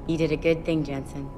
You did a good thing, Jensen.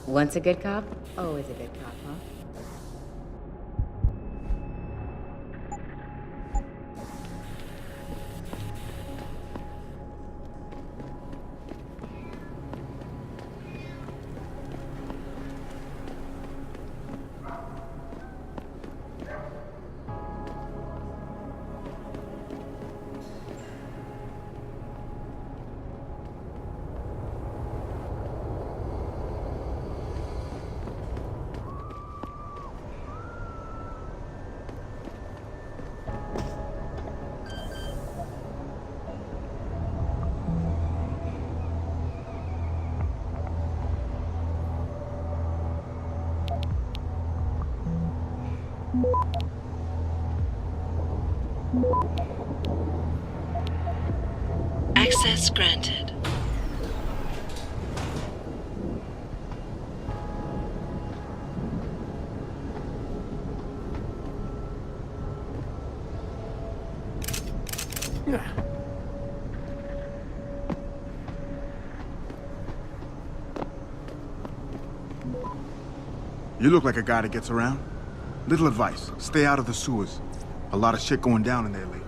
Once a good cop, always a good cop, huh? Access granted. You look like a guy that gets around. Little advice, stay out of the sewers. A lot of shit going down in there lately.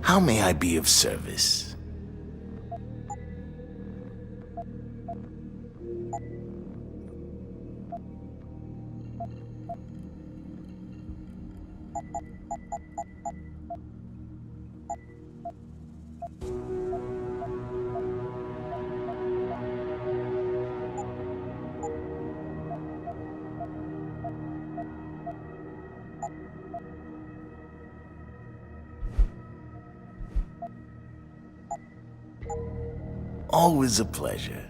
How may I be of service? Always a pleasure.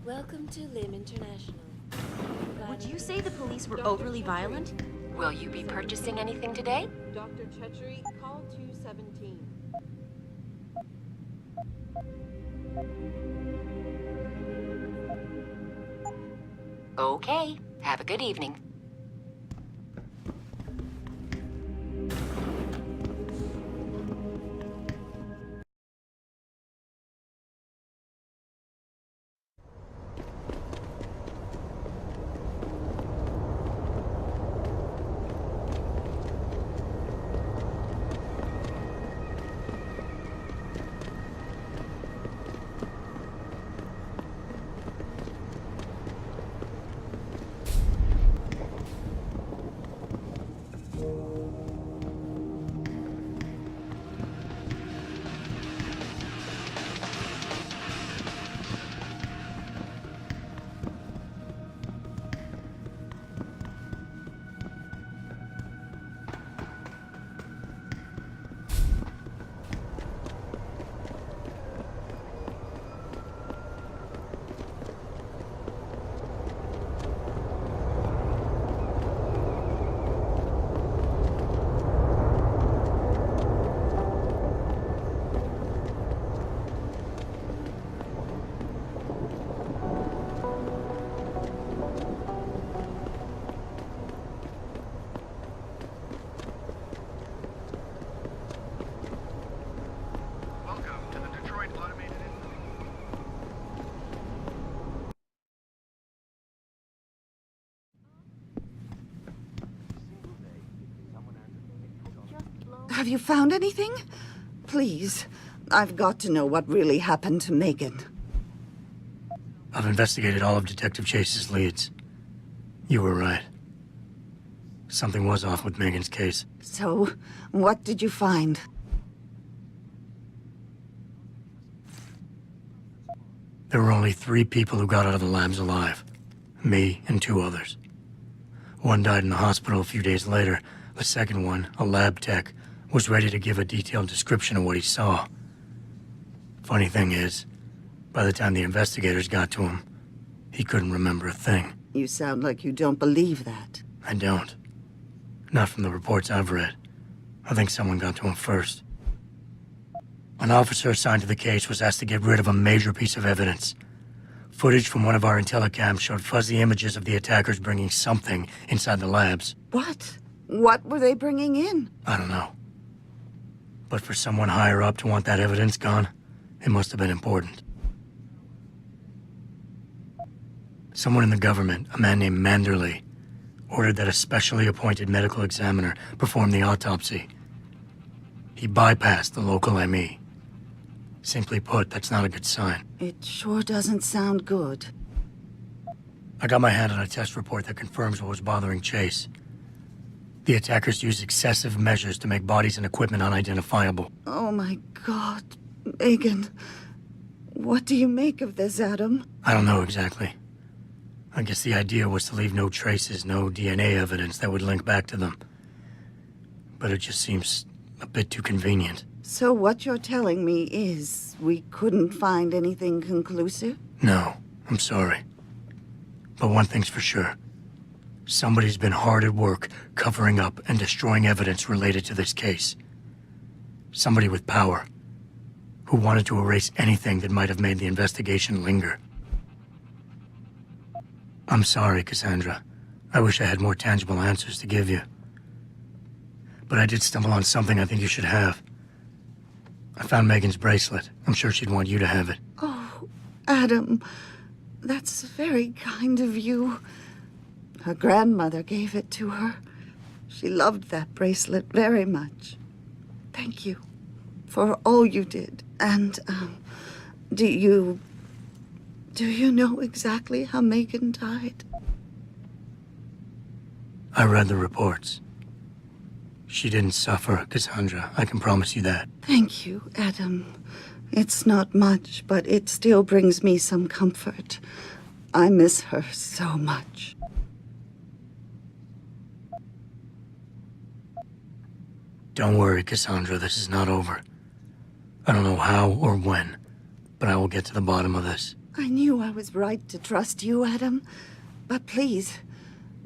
Welcome to Lim International. Would you say the police were overly violent? Will you be purchasing anything today? Dr. Chechery, call 217. Okay. Have a good evening. Have you found anything? Please, I've got to know what really happened to Megan. I've investigated all of Detective Chase's leads. You were right. Something was off with Megan's case. So, what did you find? There were only 3 people who got out of the labs alive. Me and 2 others. One died in the hospital a few days later. The second one, a lab tech, was ready to give a detailed description of what he saw. Funny thing is, by the time the investigators got to him, he couldn't remember a thing. You sound like you don't believe that. I don't. Not from the reports I've read. I think someone got to him first. An officer assigned to the case was asked to get rid of a major piece of evidence. Footage from one of our intellicams showed fuzzy images of the attackers bringing something inside the labs. What? What were they bringing in? I don't know. But for someone higher up to want that evidence gone, it must have been important. Someone in the government, a man named Manderley, ordered that a specially appointed medical examiner perform the autopsy. He bypassed the local ME. Simply put, that's not a good sign. It sure doesn't sound good. I got my hand on a test report that confirms what was bothering Chase. The attackers used excessive measures to make bodies and equipment unidentifiable. Oh my God, Megan. What do you make of this, Adam? I don't know exactly. I guess the idea was to leave no traces, no DNA evidence that would link back to them. But it just seems a bit too convenient. So what you're telling me is we couldn't find anything conclusive? No, I'm sorry. But one thing's for sure. Somebody's been hard at work covering up and destroying evidence related to this case. Somebody with power, who wanted to erase anything that might have made the investigation linger. I'm sorry, Cassandra. I wish I had more tangible answers to give you. But I did stumble on something I think you should have. I found Megan's bracelet. I'm sure she'd want you to have it. Oh, Adam, that's very kind of you. Her grandmother gave it to her. She loved that bracelet very much. Thank you for all you did. And, do you know exactly how Megan died? I read the reports. She didn't suffer, Cassandra. I can promise you that. Thank you, Adam. It's not much, but it still brings me some comfort. I miss her so much. Don't worry, Cassandra. This is not over. I don't know how or when, but I will get to the bottom of this. I knew I was right to trust you, Adam. But please,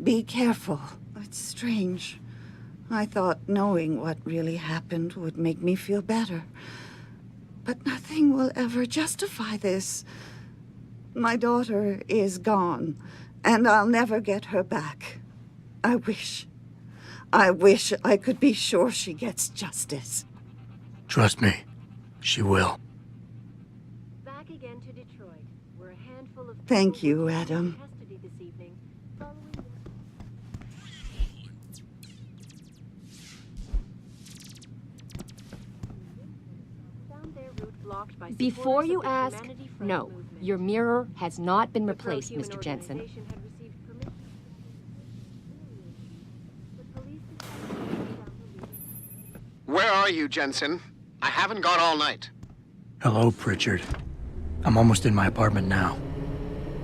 be careful. It's strange. I thought knowing what really happened would make me feel better. But nothing will ever justify this. My daughter is gone, And I'll never get her back. I wish I could be sure she gets justice. Trust me, she will. Back again to Detroit, where a handful of Thank people you, were taken Adam. into custody this evening, following found their route blocked by Before supporters you of the ask, Humanity Front no. movement. Your mirror has not been The replaced, pro-human Mr. Jensen. organization had received permission. The police decided to take down the leader. Where are you, Jensen? I haven't got all night. Hello, Pritchard. I'm almost in my apartment now.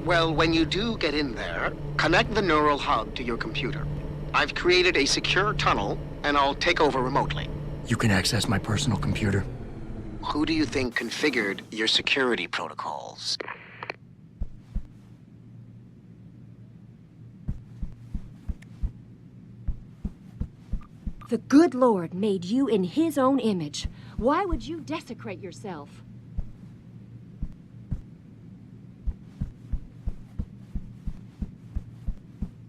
Well, when you do get in there, connect the neural hub to your computer. I've created a secure tunnel, and I'll take over remotely. You can access my personal computer. Who do you think configured your security protocols? The good Lord made you in his own image. Why would you desecrate yourself?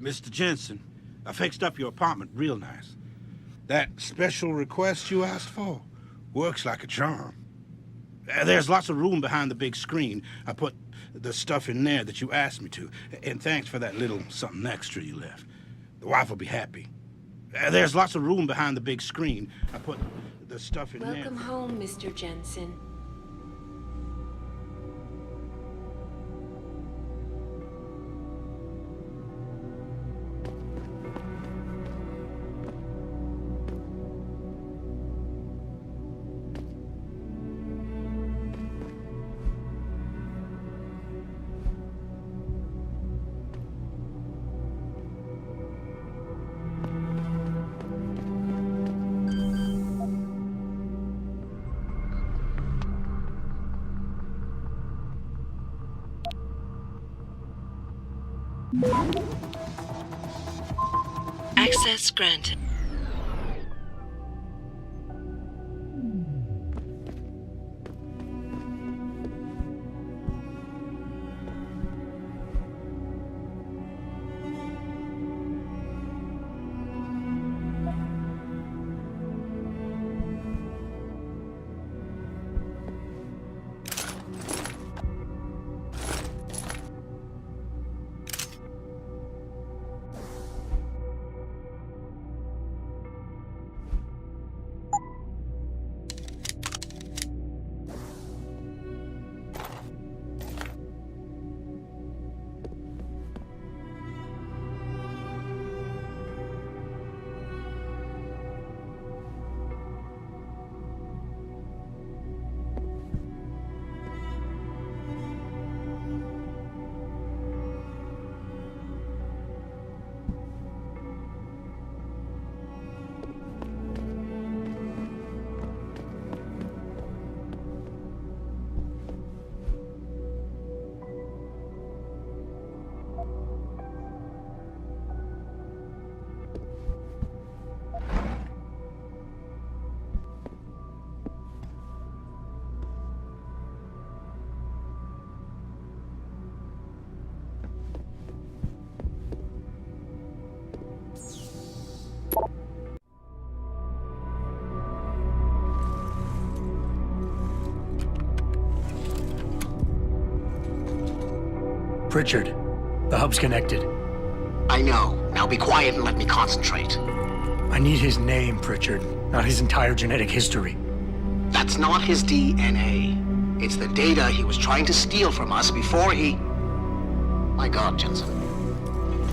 Mr. Jensen, I fixed up your apartment real nice. That special request you asked for works like a charm. There's lots of room behind the big screen. I put the stuff in there that you asked me to. And thanks for that little something extra you left. The wife will be happy. There's lots of room behind the big screen. I put the stuff in there. Welcome home, Mr. Jensen. Access granted. Pritchard, the hub's connected. I know. Now be quiet and let me concentrate. I need his name, Pritchard, not his entire genetic history. That's not his DNA. It's the data he was trying to steal from us before he... My God, Jensen.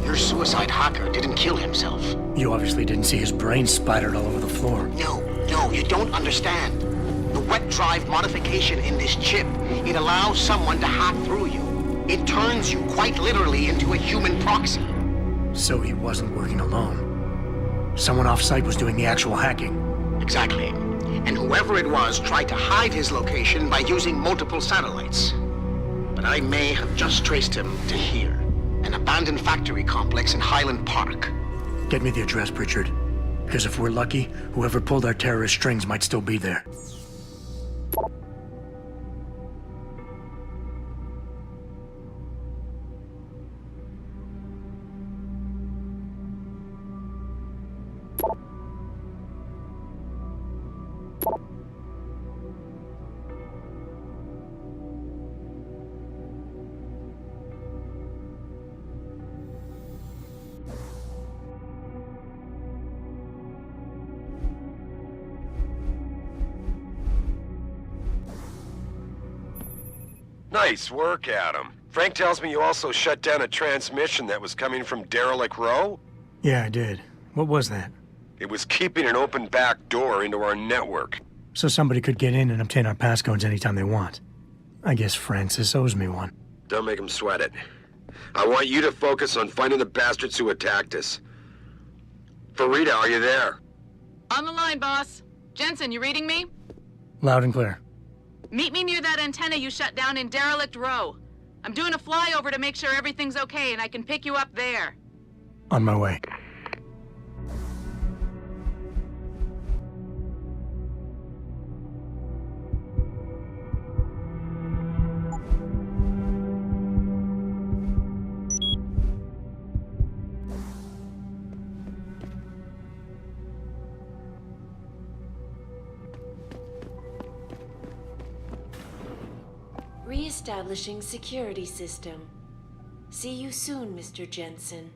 Your suicide hacker didn't kill himself. You obviously didn't see his brain splattered all over the floor. No, you don't understand. The wet drive modification in this chip, it allows someone to hack through you. It turns you quite literally into a human proxy. So he wasn't working alone. Someone off-site was doing the actual hacking. Exactly. And whoever it was tried to hide his location by using multiple satellites. But I may have just traced him to here, an abandoned factory complex in Highland Park. Get me the address, Pritchard. Because if we're lucky, whoever pulled our terrorist strings might still be there. Nice work, Adam. Frank tells me you also shut down a transmission that was coming from Derelict Row? Yeah, I did. What was that? It was keeping an open back door into our network. So somebody could get in and obtain our passcodes anytime they want. I guess Francis owes me one. Don't make him sweat it. I want you to focus on finding the bastards who attacked us. Farida, are you there? On the line, boss. Jensen, you reading me? Loud and clear. Meet me near that antenna you shut down in Derelict Row. I'm doing a flyover to make sure everything's okay, and I can pick you up there. On my way. Re-establishing security system. See you soon, Mr. Jensen.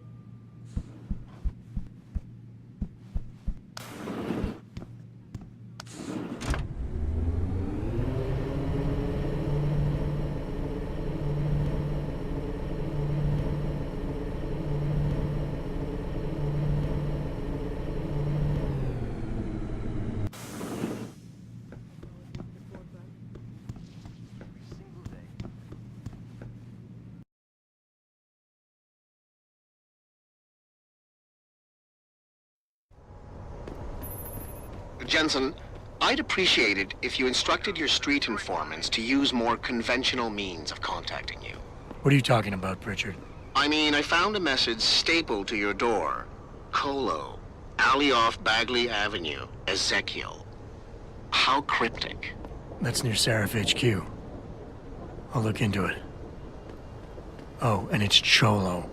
Jensen, I'd appreciate it if you instructed your street informants to use more conventional means of contacting you. What are you talking about, Pritchard? I mean, I found a message stapled to your door. Colo, alley off Bagley Avenue, Ezekiel. How cryptic. That's near Seraph HQ. I'll look into it. Oh, and it's Cholo.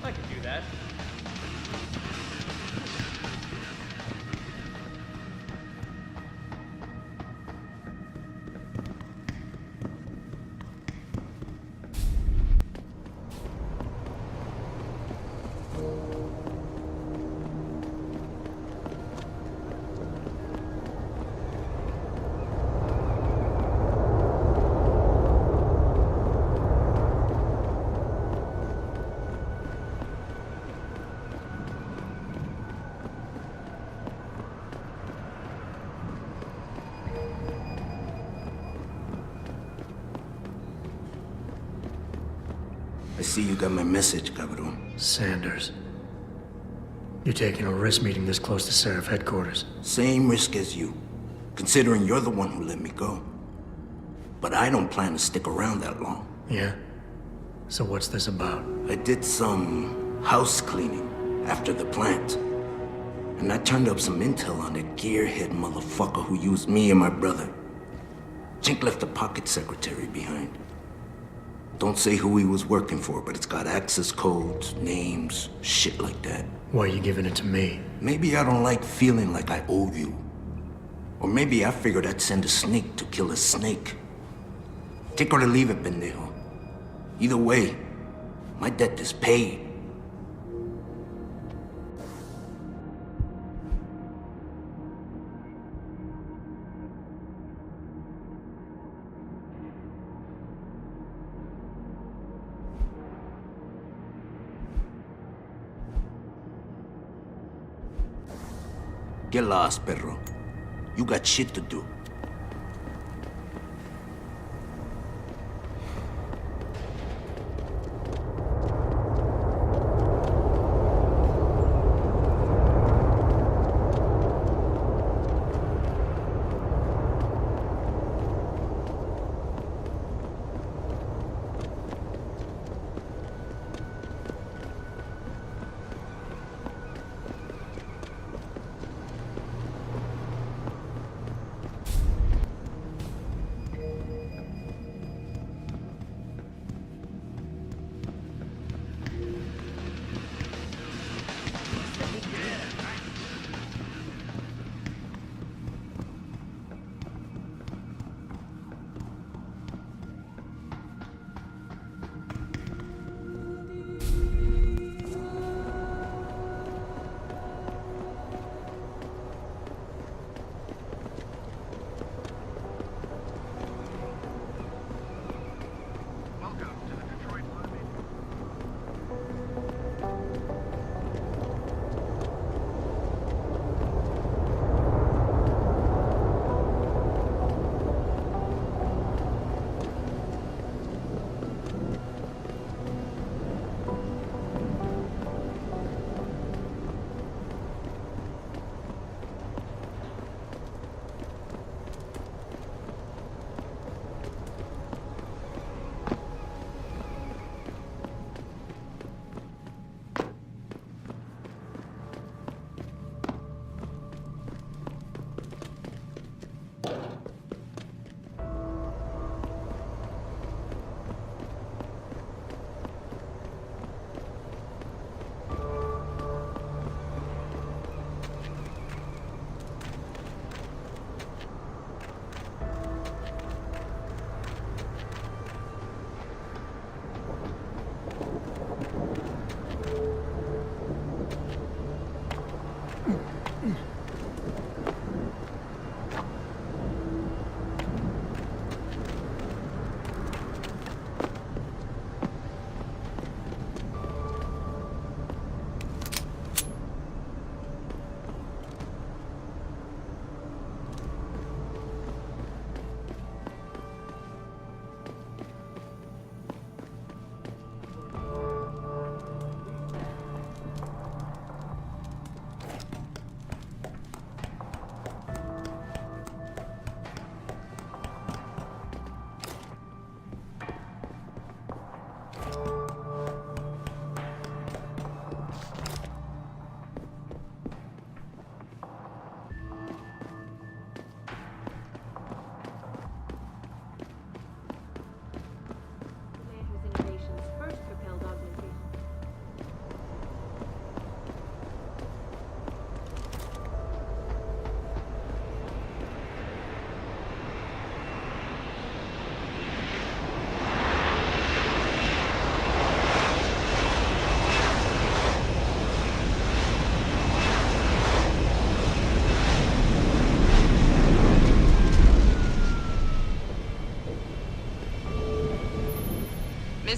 I can do that. I see you got my message, cabrón. Sanders. You're taking a risk meeting this close to Seraph headquarters. Same risk as you, considering you're the one who let me go. But I don't plan to stick around that long. Yeah? So what's this about? I did some house cleaning after the plant. And I turned up some intel on that gearhead motherfucker who used me and my brother. Chink left a pocket secretary behind. Don't say who he was working for, but it's got access codes, names, shit like that. Why are you giving it to me? Maybe I don't like feeling like I owe you. Or maybe I figured I'd send a snake to kill a snake. Take or to leave it, pendejo. Either way, my debt is paid. Get lost, perro. You got shit to do.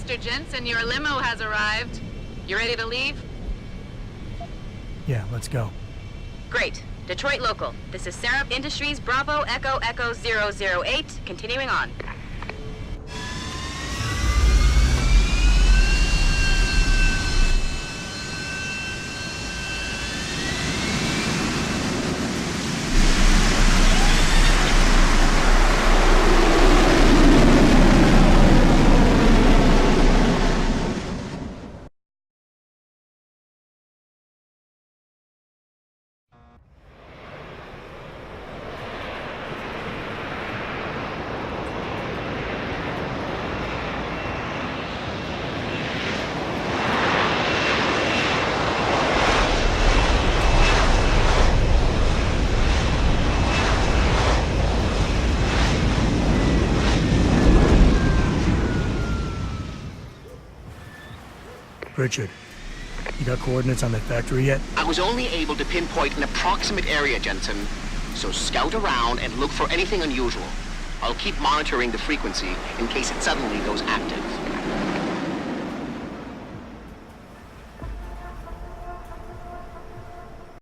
Mr. Jensen, your limo has arrived. You ready to leave? Yeah, let's go. Great. Detroit local. This is Syrup Industries Bravo Echo Echo 008. Continuing on. Richard, you got coordinates on that factory yet? I was only able to pinpoint an approximate area, Jensen. So scout around and look for anything unusual. I'll keep monitoring the frequency in case it suddenly goes active.